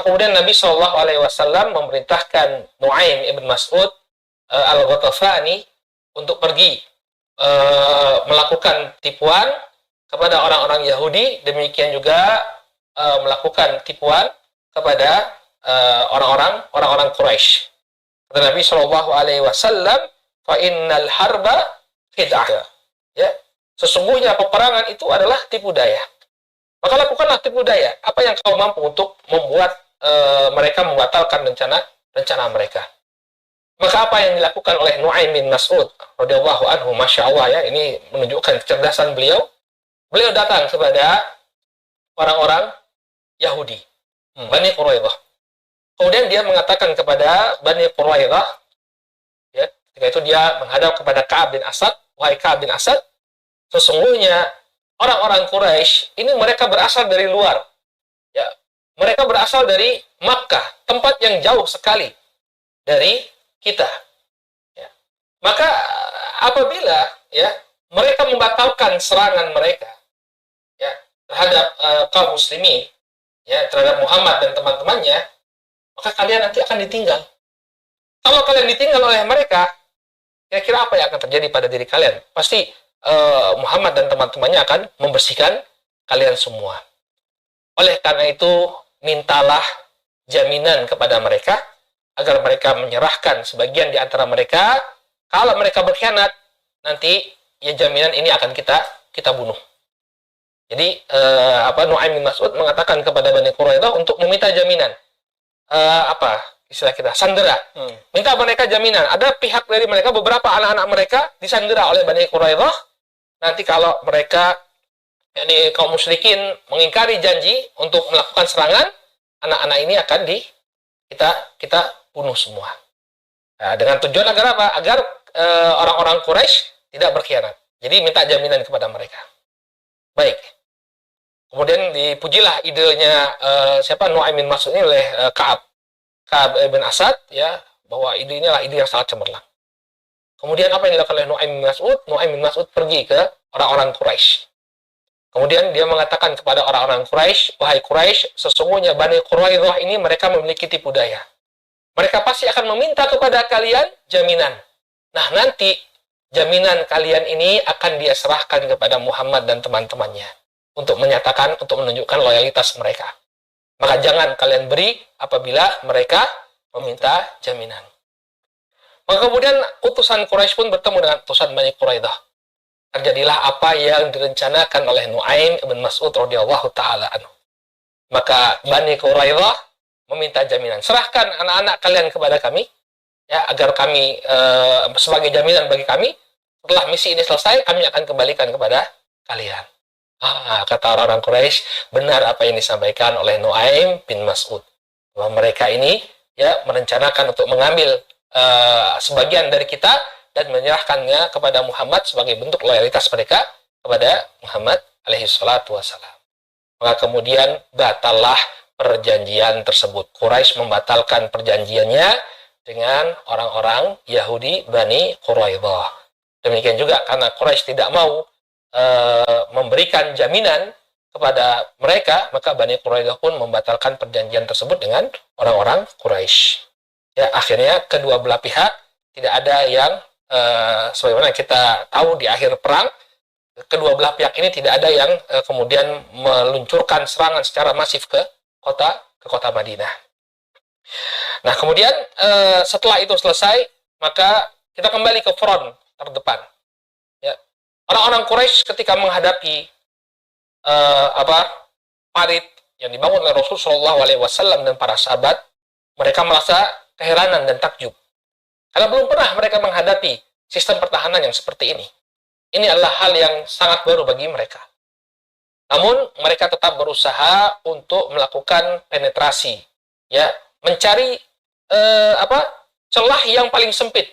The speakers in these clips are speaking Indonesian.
Maka kemudian Nabi Shallallahu Alaihi Wasallam memerintahkan Nuaim ibn Mas'ud al-Ghatafani untuk pergi melakukan tipuan kepada orang-orang Yahudi, demikian juga melakukan tipuan kepada orang-orang Quraisy. Kata Nabi Shallallahu Alaihi Wasallam, fa innal harba khid'ah. Ya, sesungguhnya peperangan itu adalah tipu daya. Maka lakukanlah tipu daya. Apa yang kau mampu untuk membuat mereka membatalkan rencana mereka. Maka apa yang dilakukan oleh Nuaim bin Mas'ud radhiyallahu anhu, masya Allah ya, ini menunjukkan kecerdasan beliau. Beliau datang kepada orang-orang Yahudi, Bani Quraidah. Kemudian dia mengatakan kepada Bani Quraidah, ya, ketika itu dia menghadap kepada Ka'ab bin Asad, wahai Ka'ab bin Asad, sesungguhnya orang-orang Quraisy ini mereka berasal dari luar. Ya, mereka berasal dari Makkah, tempat yang jauh sekali dari kita. Ya. Maka apabila ya mereka membatalkan serangan mereka ya terhadap kaum muslimin, ya terhadap Muhammad dan teman-temannya, maka kalian nanti akan ditinggal. Kalau kalian ditinggal oleh mereka, kira-kira apa yang akan terjadi pada diri kalian? Pasti Muhammad dan teman-temannya akan membersihkan kalian semua. Oleh karena itu, mintalah jaminan kepada mereka agar mereka menyerahkan sebagian di antara mereka. Kalau mereka berkhianat, nanti ya jaminan ini akan kita bunuh. Jadi Nuaim bin Mas'ud mengatakan kepada Bani Quraidah untuk meminta jaminan. Istilah kita sandera. Minta mereka jaminan. Ada pihak dari mereka, beberapa anak-anak mereka disandera oleh Bani Quraidah. Nanti kalau mereka kaum musyrikin mengingkari janji untuk melakukan serangan, anak-anak ini akan kita bunuh semua. Nah, dengan tujuan agar apa? Agar orang-orang Quraisy tidak berkhianat. Jadi minta jaminan kepada mereka. Baik. Kemudian dipujilah idenya Nuaim bin Mas'ud ini oleh Ka'ab bin Asad, ya, bahwa ide ini adalah ide yang sangat cemerlang. Kemudian apa yang dilakukan oleh Nuaim bin Mas'ud? Nuaim bin Mas'ud pergi ke orang-orang Quraisy. Kemudian dia mengatakan kepada orang-orang Quraisy, wahai Quraisy, sesungguhnya Bani Quraidah ini mereka memiliki tipu daya. Mereka pasti akan meminta kepada kalian jaminan. Nah, nanti jaminan kalian ini akan dia serahkan kepada Muhammad dan teman-temannya untuk menyatakan, untuk menunjukkan loyalitas mereka. Maka jangan kalian beri apabila mereka meminta jaminan. Maka kemudian utusan Quraisy pun bertemu dengan utusan Bani Quraidah. Terjadilah apa yang direncanakan oleh Nuaim bin Mas'ud radhiyallahu taala anhu. Maka Bani Quraidah meminta jaminan, serahkan anak-anak kalian kepada kami, ya, agar kami sebagai jaminan bagi kami, setelah misi ini selesai, kami akan kembalikan kepada kalian. Kata orang-orang Quraisy, benar apa yang disampaikan oleh Nuaim bin Mas'ud, bahwa mereka ini ya merencanakan untuk mengambil sebagian dari kita dan menyerahkannya kepada Muhammad sebagai bentuk loyalitas mereka kepada Muhammad alaihi salatu wassalam. Maka kemudian batallah perjanjian tersebut. Quraisy membatalkan perjanjiannya dengan orang-orang Yahudi Bani Quraidah. Demikian juga karena Quraisy tidak mau memberikan jaminan kepada mereka, maka Bani Quraidah pun membatalkan perjanjian tersebut dengan orang-orang Quraisy. Ya, akhirnya kedua belah pihak tidak ada yang sebagaimana kita tahu di akhir perang, kedua belah pihak ini tidak ada yang kemudian meluncurkan serangan secara masif ke kota Madinah. Nah, kemudian setelah itu selesai, maka kita kembali ke front terdepan. Ya. Orang-orang Quraisy ketika menghadapi parit yang dibangun oleh Rasulullah SAW dan para sahabat, mereka merasa keheranan dan takjub. Karena belum pernah mereka menghadapi sistem pertahanan yang seperti ini. Ini adalah hal yang sangat baru bagi mereka. Namun mereka tetap berusaha untuk melakukan penetrasi, ya, mencari celah yang paling sempit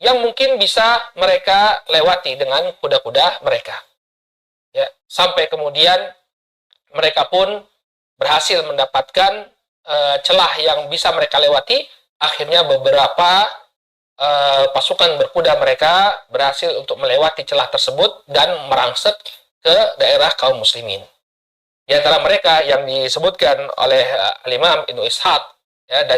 yang mungkin bisa mereka lewati dengan kuda-kuda mereka. Ya, sampai kemudian mereka pun berhasil mendapatkan celah yang bisa mereka lewati. Akhirnya beberapa pasukan berkuda mereka berhasil untuk melewati celah tersebut dan merangsek ke daerah kaum muslimin. Di antara mereka yang disebutkan oleh Al-Imam Ibnu Ishaq, ya, dan